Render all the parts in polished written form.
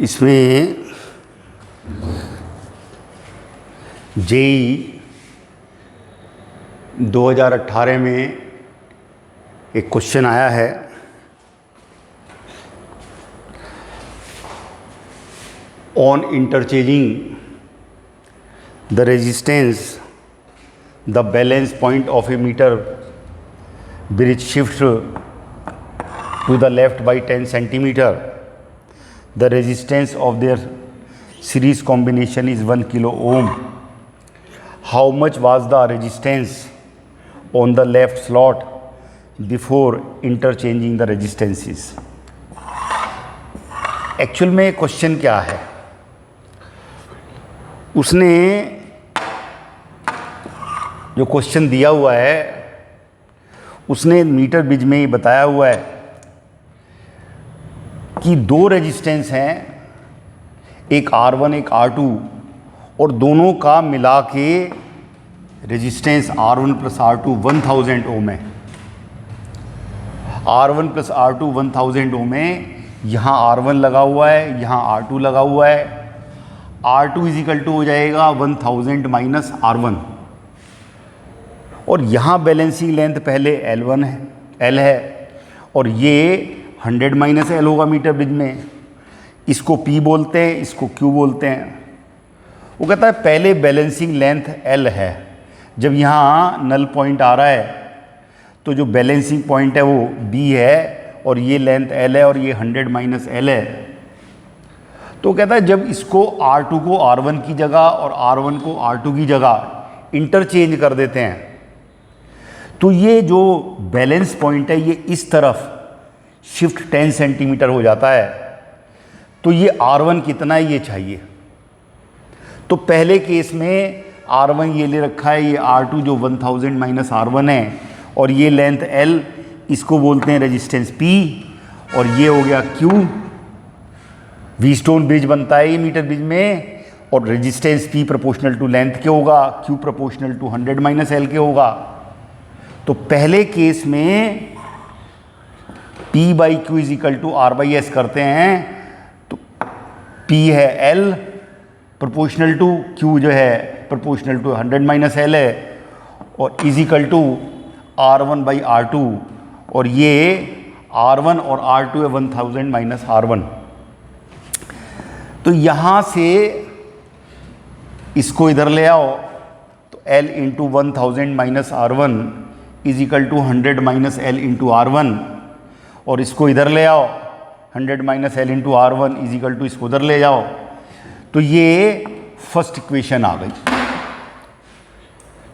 इसमें जेई 2018 में एक क्वेश्चन आया है। On interchanging the resistance the balance point of a metre bridge shift to the left by 10 centimetre, the resistance of their series combination is 1 kilo ohm. How much was the resistance on the left slot before interchanging the resistances? Actual में question क्या है, उसने जो question दिया हुआ है उसने metre bridge में ही बताया हुआ है कि दो रेजिस्टेंस हैं, एक R1 एक R2, और दोनों का मिला के रेजिस्टेंस R1 प्लस R2 1000 ओम है। R1 प्लस R2 1000 ओम है। यहाँ R1 लगा हुआ है, यहाँ R2 लगा हुआ है। R2 इजिकल टू हो जाएगा 1000 माइनस R1, और यहाँ बैलेंसिंग लेंथ पहले L1 है, L है, और ये 100 माइनस L होगा मीटर ब्रिज में। इसको P बोलते हैं, इसको Q बोलते हैं। वो कहता है पहले बैलेंसिंग लेंथ L है, जब यहाँ नल पॉइंट आ रहा है तो जो बैलेंसिंग पॉइंट है वो B है, और ये लेंथ L है, और ये 100 माइनस L है। तो कहता है जब इसको R2 को R1 की जगह और R1 को R2 की जगह इंटरचेंज कर देते हैं तो ये जो बैलेंस पॉइंट है ये इस तरफ शिफ्ट 10 सेंटीमीटर हो जाता है। तो ये R1 कितना है ये चाहिए। तो पहले केस में R1 ये ले रखा है, ये R2 जो 1000 माइनस R1 है, और ये लेंथ L, इसको बोलते हैं रेजिस्टेंस P, और ये हो गया Q। वी स्टोन ब्रिज बनता है ये मीटर ब्रिज में, और resistance P proportional to length के होगा, Q proportional to 100 minus L के होगा। तो पहले केस में P by Q is equal to R by S करते हैं, तो P है L प्रोपोर्शनल टू Q जो है प्रोपोर्शनल टू 100 माइनस L है, और is equal to R1 by R2, और ये R1 और R2 है 1000 माइनस R1। तो यहाँ से इसको इधर ले आओ तो L into 1000 minus R1 is equal to 100 minus L into R1, और इसको इधर ले आओ 100 minus L into R1 is equal to इसको उधर ले जाओ। तो ये फर्स्ट इक्वेशन आ गई।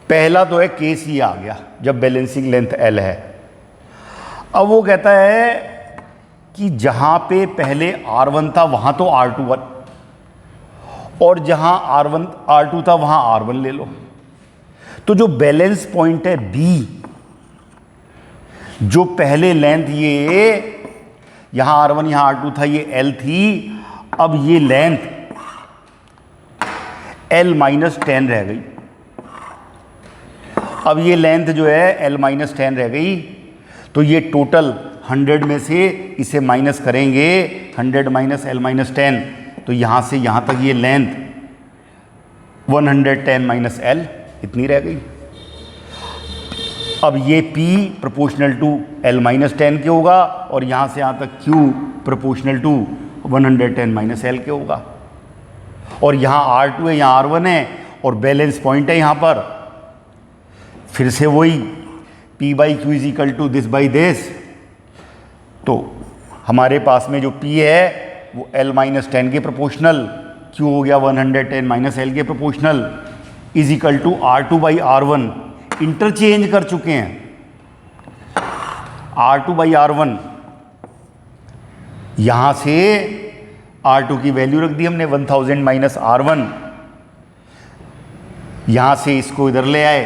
पहला तो है केस ये आ गया जब बैलेंसिंग लेंथ L है। अब वो कहता है कि जहाँ पे पहले R1 था वहाँ तो R2 और जहाँ R2 था वहाँ R1 ले लो। तो जो बैलेंस पॉइंट है B, जो पहले लेंथ ये यहाँ R1 यहाँ R2 था, ये L थी, अब ये लेंथ L माइनस 10 रह गई। अब ये लेंथ जो है L माइनस 10 रह गई, तो ये टोटल 100 में से इसे माइनस करेंगे, 100 माइनस L माइनस 10, तो यहाँ से यहाँ तक ये लेंथ 110 माइनस L इतनी रह गई। अब ये P proportional to L minus 10 के होगा, और यहाँ से यहाँ तक Q proportional to 110 minus L के होगा, और यहाँ R2 है, यहाँ R1 है, और बैलेंस पॉइंट है यहाँ पर। फिर से वही P by Q is equal to this by this. तो हमारे पास में जो P है वो L माइनस 10 के प्रोपोर्शनल, Q हो गया 110 माइनस L के proportional, is equal to R2 by R1। Interchange कर चुके हैं R2 बाई R1। यहाँ से R2 की वैल्यू रख दी हमने 1000 माइनस R1। यहाँ से इसको इधर ले आए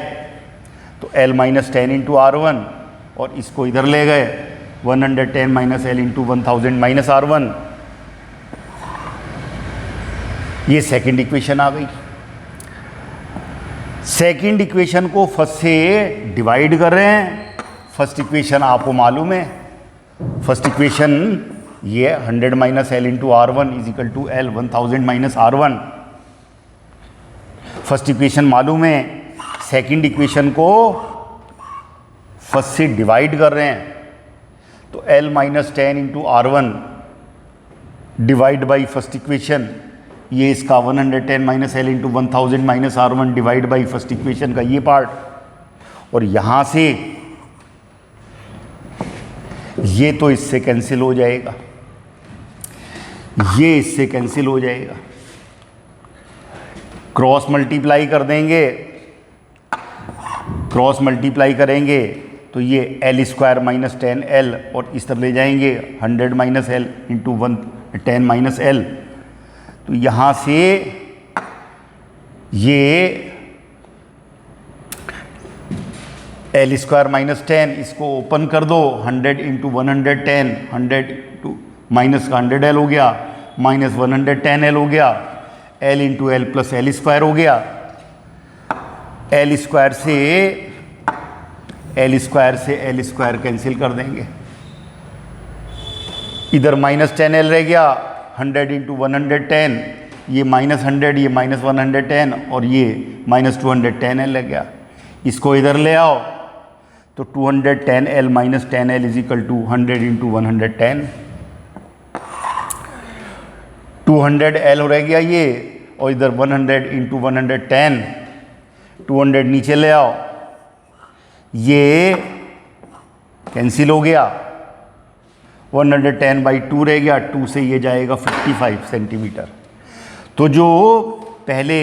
तो L माइनस 10 इंटू R1, और इसको इधर ले गए 110 minus L into 1000 minus R1। ये सेकंड इक्वेशन आ गई। सेकंड इक्वेशन को फर्स्ट से डिवाइड कर रहे हैं। फर्स्ट इक्वेशन आपको मालूम है, फर्स्ट इक्वेशन ये 100 minus L into R one is equal to L 1000 minus R one. First equation मालूम है, सेकंड इक्वेशन को फर्स्ट से डिवाइड कर रहे हैं, तो L minus 10 into R one divide by first equation, ये इसका 110 minus L into 1000 minus R one divide by first equation का ये पार्ट, और यहाँ से ये तो इससे कैंसिल हो जाएगा, ये इससे कैंसिल हो जाएगा, क्रॉस मल्टीप्लाई कर देंगे, क्रॉस मल्टीप्लाई करेंगे तो ये एल स्क्वायर माइनस 10 एल, और इस तरह ले जाएंगे 100 minus L into 10 minus L, तो यहाँ से ये एल स्क्वायर माइनस 10 इसको ओपन कर दो, 100 इंटू 110, 100 टू माइनस का 100 एल हो गया, माइनस 110 एल हो गया, L into L plus L square हो गया, एल स्क्वायर से एल स्क्वायर कैंसिल कर देंगे, इधर माइनस 10 एल रह गया, 100 इंटू 110, ये माइनस 100, ये माइनस 110, और ये माइनस 210 एल रह गया, इसको इधर ले आओ तो 210 L minus 10 L is equal to 100 into 110, 200 L रह गया ये, और इधर 100 इंटू 110, 200 नीचे ले आओ, ये कैंसिल हो गया, 110 बाई 2 रह गया, 2 से ये जाएगा 55 सेंटीमीटर। तो जो पहले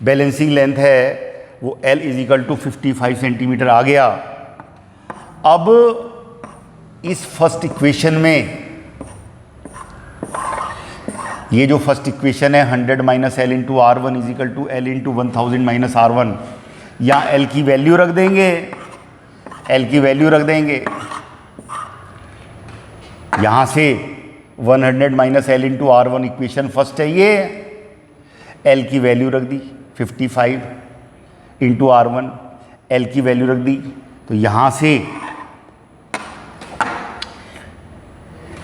बैलेंसिंग लेंथ है वो L is equal to 55 centimetre आ गया। अब इस फर्स्ट इक्वेशन में ये जो फर्स्ट इक्वेशन है 100 minus L into R one is equal to L into 1000 minus R one, यहाँ एल की वैल्यू रख देंगे, एल की वैल्यू रख देंगे, यहाँ से 100 minus L into R one equation first है ये, एल की वैल्यू रख दी 55 इंटू आर वन, एल की वैल्यू रख दी, तो यहाँ से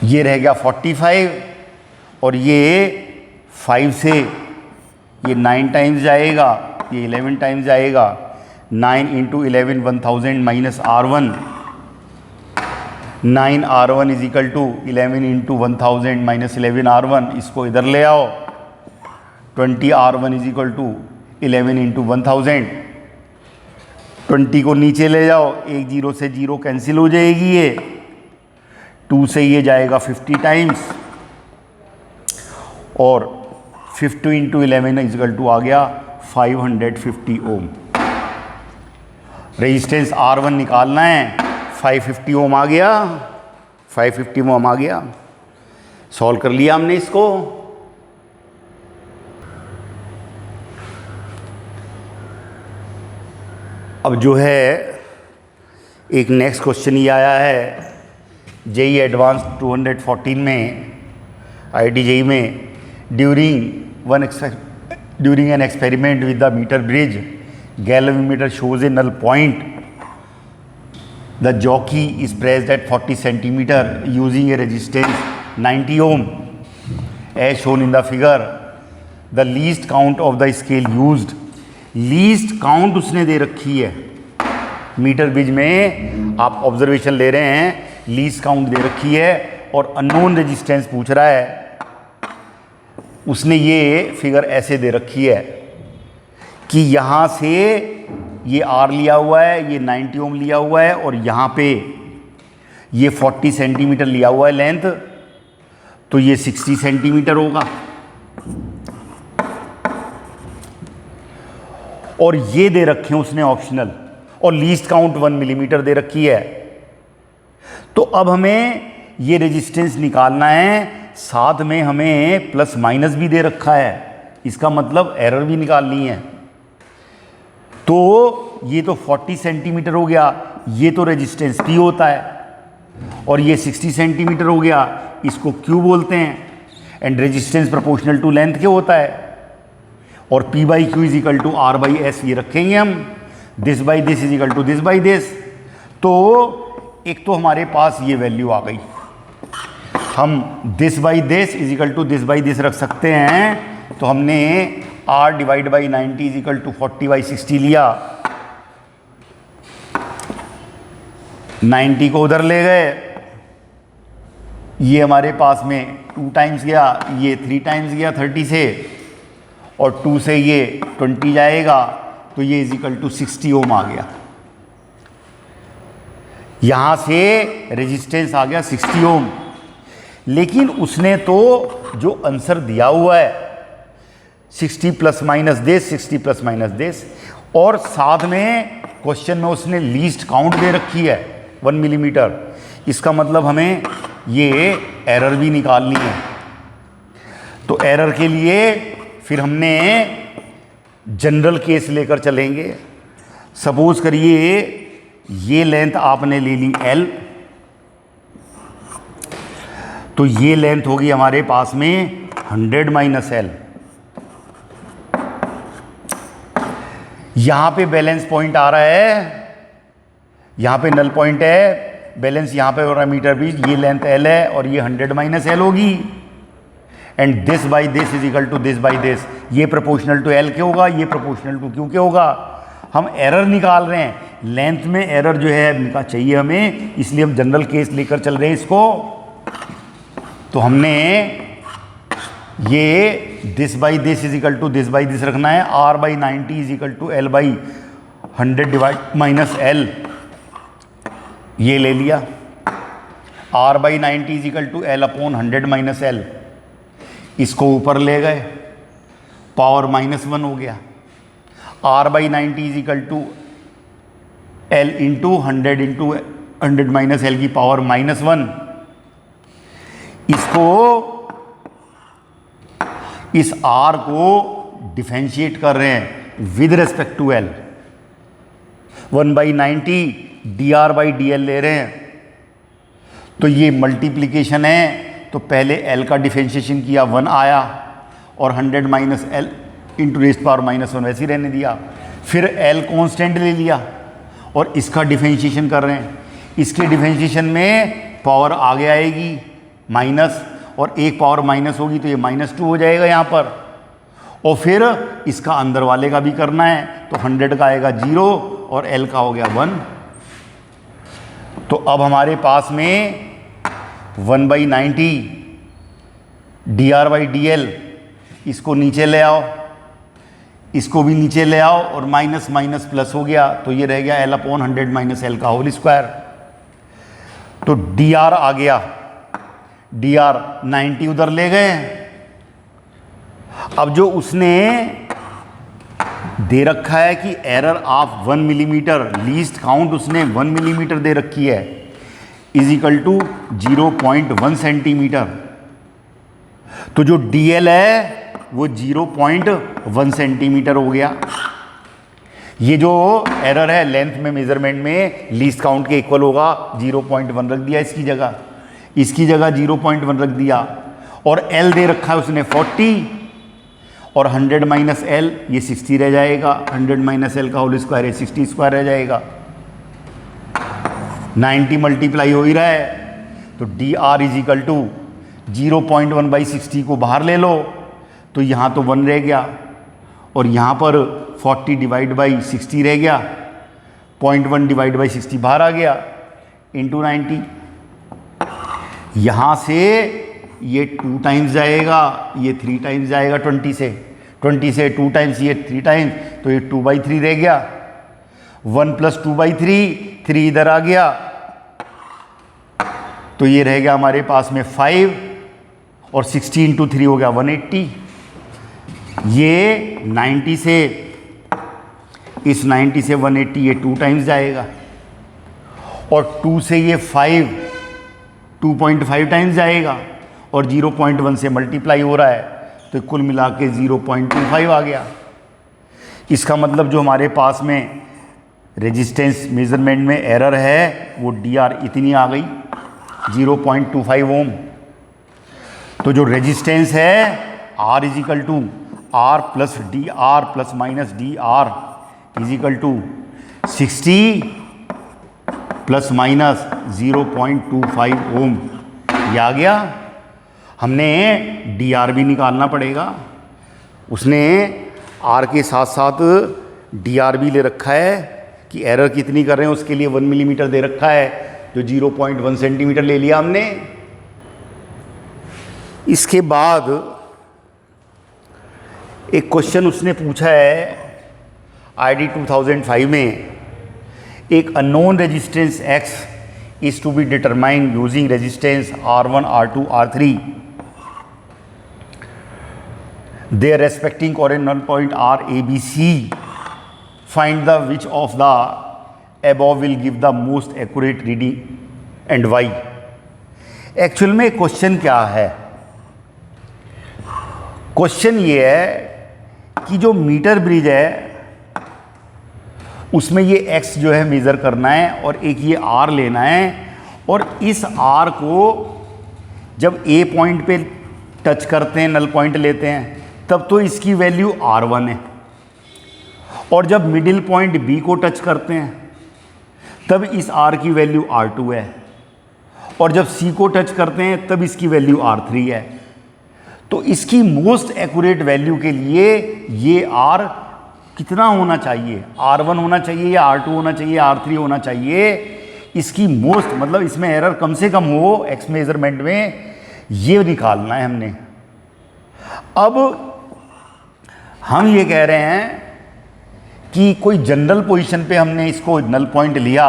ये रह गया 45, और ये 5 से ये 9 टाइम्स जाएगा, ये 11 टाइम्स जाएगा, 9 into 11 1000 minus R one, 9 R one is equal to 11 into 1000 minus 11 R one, इसको इधर ले आओ, 20 R one is equal to 11 into 1000, 20 को नीचे ले जाओ, एक जीरो से जीरो कैंसिल हो जाएगी, ये 2 से ये जाएगा 50 टाइम्स, और 50 इंटू 11 इज इक्वल टू आ गया 550 ओम। रेजिस्टेंस R1 निकालना है, 550 ओम आ गया, 550 ओम आ गया, सॉल्व कर लिया हमने इसको। अब जो है एक नेक्स्ट क्वेश्चन ये आया है जेई एडवांस 214 में, IIT जेई में, during an experiment with the meter bridge, galvanometer shows a null point. The jockey is pressed at 40 centimeter using a resistance 90 ohm as shown in the figure. The least count of the scale used. Least count उसने दे रखी है, metre bridge में आप observation ले रहे हैं, least count they रखी है, और अननोन रेजिस्टेंस पूछ रहा है। उसने ये फिगर ऐसे दे रखी है कि यहाँ से ये R लिया हुआ है, ये 90 ओम लिया हुआ है, और यहाँ पे ये 40 सेंटीमीटर लिया हुआ है लेंथ, तो ये 60 सेंटीमीटर होगा, और ये दे रखे हैं उसने ऑप्शनल, और लीस्ट काउंट 1 मिलीमीटर दे रखी है। तो अब हमें ये रेजिस्टेंस निकालना है, साथ में हमें प्लस माइनस भी दे रखा है, इसका मतलब एरर भी निकालनी है। तो ये तो 40 सेंटीमीटर हो गया, ये तो रेजिस्टेंस P होता है, और ये 60 सेंटीमीटर हो गया, इसको Q बोलते हैं, and resistance proportional to length क्या होता है, और P by Q is equal to R by S ये रखेंगे हम, this by this is equal to this by this. तो एक तो हमारे पास ये वैल्यू आ गई, हम this by this is equal to this by this रख सकते हैं। तो हमने r divide by 90 is equal to 40/60 लिया, 90 को उधर ले गए, ये हमारे पास में 2 टाइम्स गया, ये 3 टाइम्स गया 30 से, और 2 से ये 20 जाएगा, तो ये इज इक्वल टू 60 ओम आ गया। यहां से रेजिस्टेंस आ गया 60 ओम। लेकिन उसने तो जो आंसर दिया हुआ है 60 plus minus this, 60 plus minus this, और साथ में क्वेश्चन में उसने लीस्ट काउंट दे रखी है 1 मिलीमीटर। इसका मतलब हमें ये एरर भी निकालनी है। तो एरर के लिए फिर हमने जनरल केस लेकर चलेंगे। सपोज करिए ये लेंथ आपने ले ली L, तो ये लेंथ होगी हमारे पास में 100 माइनस L। यहां पे बैलेंस पॉइंट आ रहा है, यहां पे नल पॉइंट है, बैलेंस यहां पे हो रहा है मीटर बीच, ये लेंथ L है और ये 100 माइनस L होगी। And this by this is equal to this by this, ये प्रोपोर्शनल टू L के होगा, ये प्रोपोर्शनल टू Q के होगा। हम एरर निकाल रहे हैं, लेंथ में एरर जो है चाहिए हमें, इसलिए हम जनरल केस लेकर चल रहे हैं इसको। तो हमने ये this by this is equal to this by this रखना है, r by 90 is equal to L by 100 divide minus L, ये ले लिया। r by 90 is equal to L upon 100 minus L, इसको ऊपर ले गए, पावर -1 हो गया। r by 90 is equal to L into 100 minus L की पावर -1। इसको, इस r को डिफरेंशिएट कर रहे हैं with respect to L, 1/90 dr by dl ले रहे हैं। तो ये मल्टीप्लिकेशन है, तो पहले L का डिफरेंशिएशन किया, 1 आया, और 100 minus L into rays power -1 वैसे ही रहने दिया। फिर L कांस्टेंट ले लिया और इसका डिफरेंशिएशन कर रहे हैं। इसके डिफरेंशिएशन में पावर आगे आएगी माइनस, और एक पावर माइनस होगी तो ये -2 हो जाएगा यहाँ पर, और फिर इसका अंदर वाले का भी करना है, तो 100 का आएगा 0 और L का हो गया 1। तो अब हमारे पास में 1/90 dr बाई dl, इसको नीचे ले आओ, इसको भी नीचे ले आओ, और माइनस माइनस प्लस हो गया, तो ये रह गया L अपॉन 100 माइनस L का होल स्क्वायर। तो dr आ गया, dr 90 उधर ले गए। अब जो उसने दे रखा है कि error of 1 millimetre, least count उसने 1 मिलीमीटर दे रखी है, इज इक्वल टू 0.1 सेंटीमीटर। तो जो dl है वो 0.1 सेंटीमीटर हो गया। ये जो एरर है लेंथ में मेजरमेंट में लीस्ट काउंट के इक्वल होगा, 0.1 रख दिया इसकी जगह, इसकी जगह 0.1 रख दिया, और L दे रखा है उसने 40, और 100 माइनस L ये 60 रह जाएगा, 100 माइनस L का होल स्क्वायर है 60 स्क्वायर रह जाएगा। 90 मल्टीप्लाई हो ही रहा है, तो dr इज इक्वल टू 0.1/60 को बाहर ले लो, तो यहाँ तो 1 रह गया, और यहाँ पर 40 डिवाइड बाई 60 रह गया, 0.1 डिवाइड बाई 60 बाहर आ गया, इंटू 90। यहाँ से ये 2 टाइम्स जाएगा, ये 3 टाइम्स जाएगा, 20 से 2 टाइम्स, ये 3 टाइम्स, तो ये 2/3 रह गया। 1 प्लस 2/3, 3 इधर आ गया, तो ये रह गया हमारे पास में 5, और 60 इंटू 3 हो गया 180। ये 90 से, इस 90 से 180 ये 2 टाइम्स जाएगा, और 2 से ये 5 2.5 टाइम्स जाएगा, और 0.1 से मल्टीप्लाई हो रहा है, तो कुल मिला के 0.25 आ गया। इसका मतलब जो हमारे पास में रेजिस्टेंस मेजरमेंट में एरर है वो dr इतनी आ गई, 0.25 ओम। तो जो रेजिस्टेंस है R is equal to R plus dr plus minus dr is equal to 60 plus minus 0.25 ohm, ये आ गया। हमने डी आर भी निकालना पड़ेगा। उसने आर के साथ साथ डी आर भी ले रखा है कि एरर कितनी कर रहे हैं, उसके लिए 1 मिलीमीटर दे रखा है, जो 0.1 सेंटीमीटर ले लिया हमने। इसके बाद एक क्वेश्चन उसने पूछा है आईडी 2005 में, एक unknown resistance X is to be determined using resistance R1, R2, R3. Their respective coordinate point are A, B, C. Find the which of the above will give the most accurate reading and why. Actual में question क्या है? Question ये है कि जो metre bridge है उसमें ये x जो है मेज़र करना है और एक ये r लेना है, और इस r को जब a पॉइंट पे टच करते हैं, नल पॉइंट लेते हैं, तब तो इसकी वैल्यू r1 है, और जब मिडिल पॉइंट b को टच करते हैं तब इस r की वैल्यू r2 है, और जब c को टच करते हैं तब इसकी वैल्यू r3 है। तो इसकी मोस्ट एक्यूरेट वैल्यू के लिए ये r कितना होना चाहिए, R1 होना चाहिए या R2 होना चाहिए, R3 होना चाहिए, इसकी मोस्ट मतलब इसमें एरर कम से कम हो एक्स मेजरमेंट में, ये निकालना है हमने। अब हम ये कह रहे हैं कि कोई जनरल पोजीशन पे हमने इसको नल पॉइंट लिया,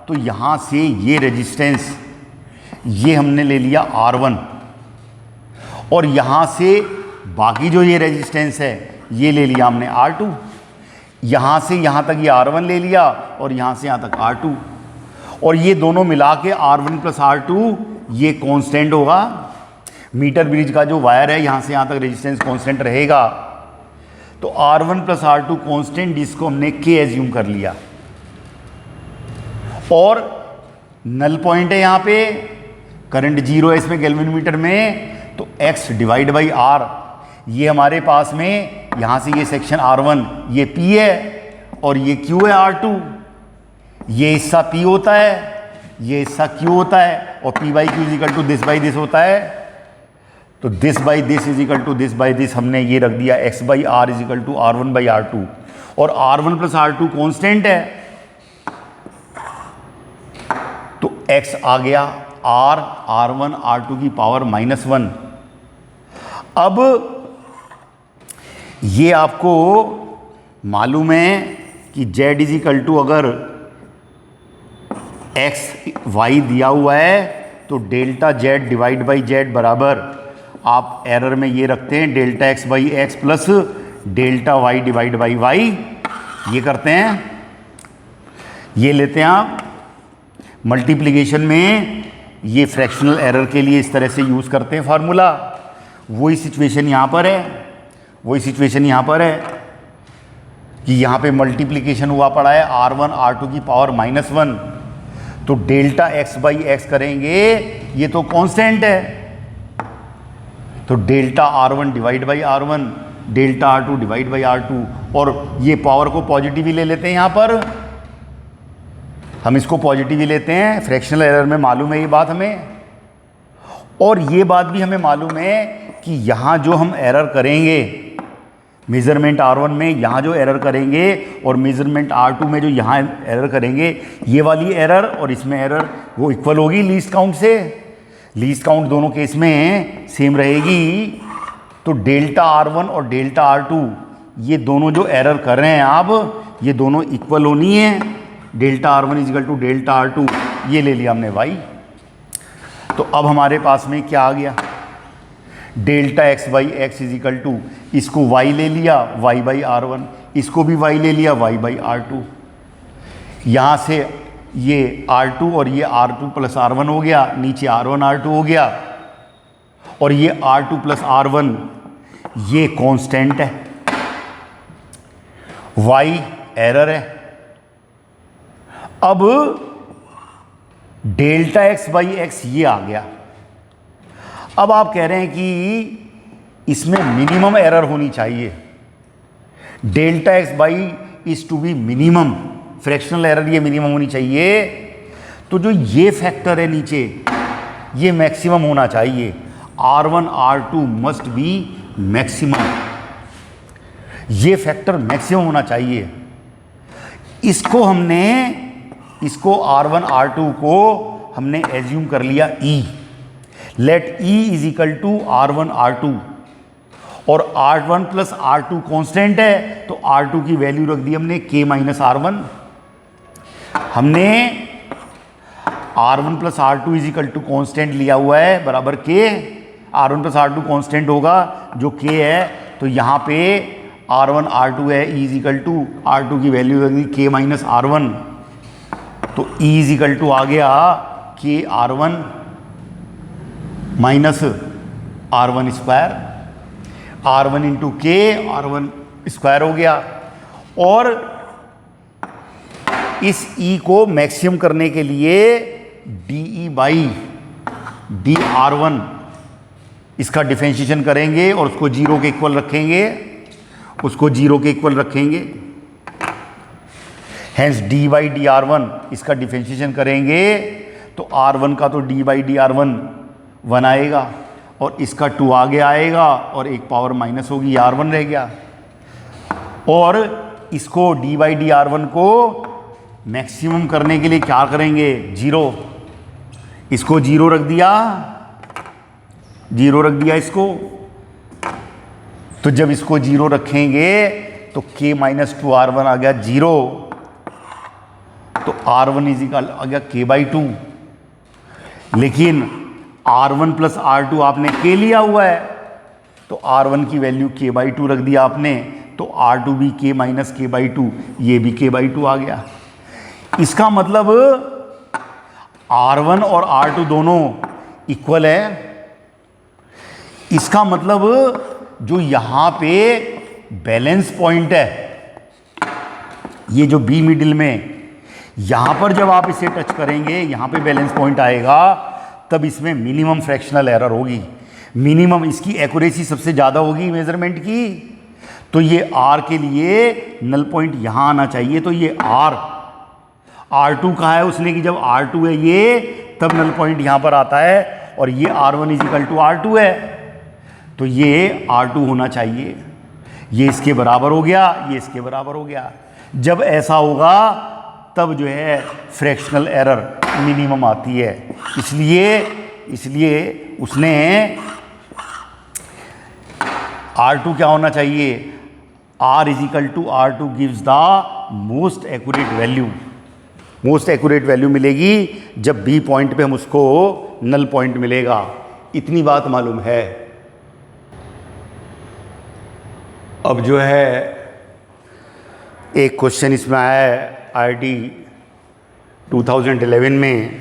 तो यहाँ से ये रेजिस्टेंस ये हमने ले लिया R1, और यहाँ से बाकी जो ये रेजिस्टेंस है ये ले लिया हमने R2, यहाँ से यहाँ तक ये R1 ले लिया और यहाँ से यहाँ तक R2, और ये दोनों मिला के R1 प्लस R2 ये कांस्टेंट होगा। मीटर ब्रिज का जो वायर है यहाँ से यहाँ तक रेजिस्टेंस कांस्टेंट रहेगा, तो R1 प्लस R2 कांस्टेंट, जिसको हमने K एज्यूम कर लिया, और नल पॉइंट है यहाँ पे, करंट 0 है इसमें केल्विन मीटर में, तो X डिवाइड बाई R, ये हमारे पास में यहाँ से ये सेक्शन R1 ये P है और ये Q है R2, ये हिस्सा P होता है, ये हिस्सा Q होता है, और P by Q is equal to this by this होता है। तो this by this is equal to this by this हमने ये रख दिया, X by R is equal to R1 by R2, और R1 प्लस R2 कॉन्स्टेंट है, तो X आ गया R1 R2 की पावर -1। अब ये आपको मालूम है कि Z इज इक्वल टू अगर एक्स वाई दिया हुआ है तो delta Z divide by Z बराबर, आप एरर में ये रखते हैं delta X by X plus delta Y divide by Y, ये करते हैं, ये लेते हैं आप मल्टीप्लिकेशन में, ये फ्रैक्शनल एरर के लिए इस तरह से यूज़ करते हैं फार्मूला। वही सिचुएशन यहाँ पर है, वही सिचुएशन यहाँ पर है कि यहाँ पे मल्टीप्लिकेशन हुआ पड़ा है R1 R2 की पावर -1, तो डेल्टा एक्स बाई एक्स करेंगे, ये तो कांस्टेंट है, तो delta R1 divide by R1, delta R2 divide by R2, और ये पावर को पॉजिटिव ही ले लेते हैं, यहाँ पर हम इसको पॉजिटिव ही लेते हैं, फ्रैक्शनल एरर में मालूम है ये बात हमें। और ये बात भी हमें मालूम है कि यहाँ जो हम एरर करेंगे मेज़रमेंट R1 में, यहाँ जो एरर करेंगे, और मेज़रमेंट R2 में जो यहाँ एरर करेंगे, ये वाली एरर और इसमें एरर वो इक्वल होगी लीस्ट काउंट से। लीस्ट काउंट दोनों केस में सेम रहेगी, तो डेल्टा R1 और डेल्टा R2 ये दोनों जो एरर कर रहे हैं आप, ये दोनों इक्वल होनी है। Delta R1 is equal to delta R2 ये ले लिया हमने y। तो अब हमारे पास में क्या आ गया, delta X by X is equal to, इसको y ले लिया y बाई R1, इसको भी y ले लिया y बाई R2, यहाँ से ये R2 और ये R2 प्लस R1 हो गया, नीचे R1 R2 हो गया, और ये R2 प्लस R1 ये कांस्टेंट है, y एरर है। अब डेल्टा एक्स बाई एक्स ये आ गया। अब आप कह रहे हैं कि इसमें मिनिमम एरर होनी चाहिए, delta X by is to be minimum, fractional error ये मिनिमम होनी चाहिए, तो जो ये फैक्टर है नीचे ये मैक्सिमम होना चाहिए। R1 R2 must be maximum, ये फैक्टर मैक्सिमम होना चाहिए। इसको R1 R2 को हमने एज्यूम कर लिया E, let E is equal to R1 R2, और R1 प्लस R2 कॉन्स्टेंट है तो R2 की वैल्यू रख दी हमने K माइनस R1। हमने R1 plus R2 is equal to constant लिया हुआ है बराबर K, R1 plus R2 constant होगा जो K है, तो यहाँ पे R1 R2 है, E is equal to R2 की वैल्यू रख दी K माइनस R1, तो E इज इक्वल टू आ गया K R1 minus R1 square, R1 into K R1 square हो गया। और इस E को मैक्सिमम करने के लिए DE बाई DR1 इसका डिफरेंशिएशन करेंगे और उसको जीरो के इक्वल रखेंगे, हेंस D बाई DR1 इसका डिफरेंशिएशन करेंगे तो R1 का तो D बाई DR1 1 आएगा और इसका 2 आगे आएगा और एक पावर माइनस होगी, R1 रह गया। और इसको D बाई DR1 को मैक्सिमम करने के लिए क्या करेंगे, जीरो, इसको जीरो रख दिया इसको, तो जब इसको जीरो रखेंगे तो K माइनस 2 R1 आ गया जीरो, तो R1 इज इक्वल आ गया K बाई 2। लेकिन R1 प्लस R2 आपने K लिया हुआ है तो R1 की वैल्यू K बाई 2 रख दिया आपने, तो R2 भी K माइनस K बाई 2, ये भी K बाई 2 आ गया। इसका मतलब R1 और R2 दोनों इक्वल है। इसका मतलब जो यहाँ पे बैलेंस पॉइंट है, ये जो B मिडिल में, यहाँ पर जब आप इसे टच करेंगे, यहाँ पे बैलेंस पॉइंट आएगा, तब इसमें मिनिमम फ्रैक्शनल एरर होगी, मिनिमम इसकी एक्यूरेसी सबसे ज़्यादा होगी मेजरमेंट की। तो ये R के लिए नल पॉइंट यहाँ आना चाहिए, तो ये R2 कहा है उसने कि जब R2 है ये, तब नल पॉइंट यहाँ पर आता है, और ये R1 is equal to R2 है, तो ये R2 होना चाहिए। ये इसके बराबर हो गया, ये इसके बराबर हो गया। जब ऐसा होगा तब जो है फ्रैक्शनल एरर मिनिमम आती है। इसलिए उसने R2 क्या होना चाहिए, R is equal to R2 gives the most accurate value. Most accurate value मिलेगी जब B पॉइंट पे हम उसको नल पॉइंट मिलेगा। इतनी बात मालूम है। अब जो है एक क्वेश्चन इसमें आया है IIT 2011 में,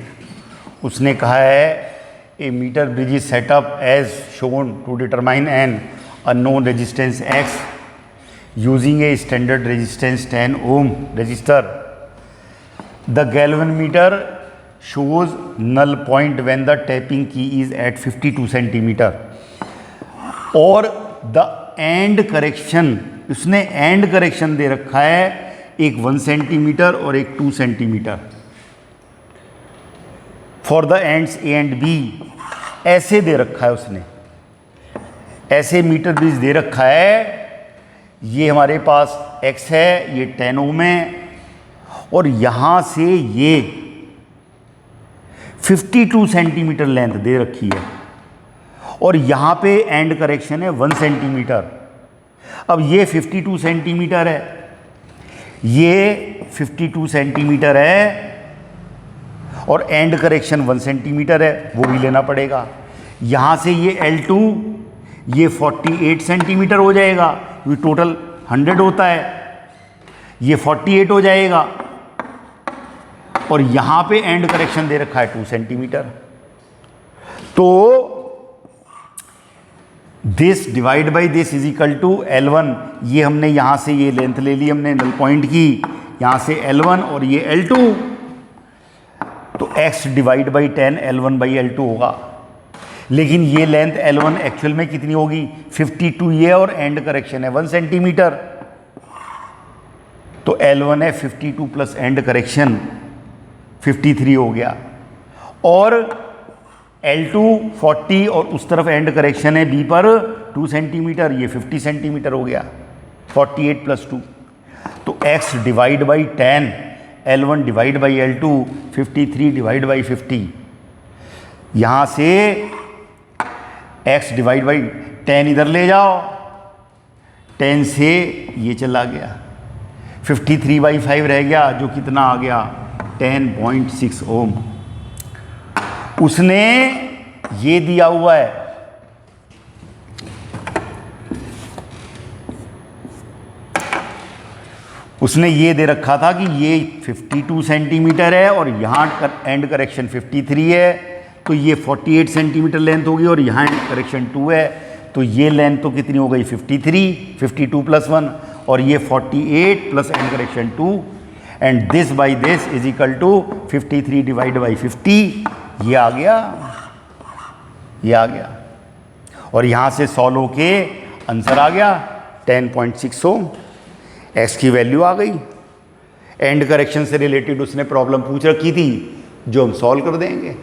उसने कहा है a metre bridge is set up as shown to determine an unknown resistance X using a standard resistance 10 ohm resistor. The galvanometer shows null point when the tapping key is at 52 centimeter और the end correction, उसने and correction दे रखा है एक 1 centimetre और एक 2 centimetre for the ends A and B। ऐसे दे रखा है उसने, ऐसे मीटर ब्रिज दे रखा है। ये हमारे पास X है, ये 10 ओम है, और यहाँ से ये 52 सेंटीमीटर लेंथ दे रखी है, और यहाँ पे एंड करेक्शन है 1 सेंटीमीटर। अब ये 52 सेंटीमीटर है, ये 52 सेंटीमीटर है, और एंड करेक्शन 1 सेंटीमीटर है, वो भी लेना पड़ेगा। यहाँ से ये L2 ये 48 सेंटीमीटर हो जाएगा, ये टोटल 100 होता है, ये 48 हो जाएगा, और यहाँ पे एंड करेक्शन दे रखा है 2 सेंटीमीटर। तो this divide by this is equal to L1। ये हमने यहाँ से ये लेंथ ले ली हमने नल पॉइंट की, यहाँ से L1 और ये L2, तो X divide by 10 L1 by L2 होगा। लेकिन ये लेंथ L1 एक्चुअल में कितनी होगी, 52 ये, और एंड करेक्शन है 1 सेंटीमीटर, तो L1 है 52 प्लस एंड करेक्शन 53 हो गया। और L2 40 और उस तरफ एंड करेक्शन है B पर 2 सेंटीमीटर, ये 50 सेंटीमीटर हो गया, 48 + 2। तो x divide by 10, L1 divide by L2, 53 divide by 50। यहाँ से x डिवाइड बाई 10 इधर ले जाओ, 10 से ये चला गया, 53/5 रह गया, जो कितना आ गया 10.6 ओम। उसने ये दिया हुआ है, उसने ये दे रखा था कि ये 52 सेंटीमीटर है और यहाँ एंड करेक्शन 53 है, तो ये 48 सेंटीमीटर लेंथ होगी और यहाँ एंड करेक्शन 2 है, तो ये लेंथ तो कितनी हो गई 53, 52 + 1 और ये 48 plus and correction 2 and this by this is equal to 53 divide by 50। ये आ गया, ये आ गया और यहाँ से सॉल्व होके आंसर आ गया 10.6 ओम। एक्स की वैल्यू आ गई। एंड करेक्शन से रिलेटेड उसने प्रॉब्लम पूछ रखी थी जो हम सॉल्व कर देंगे।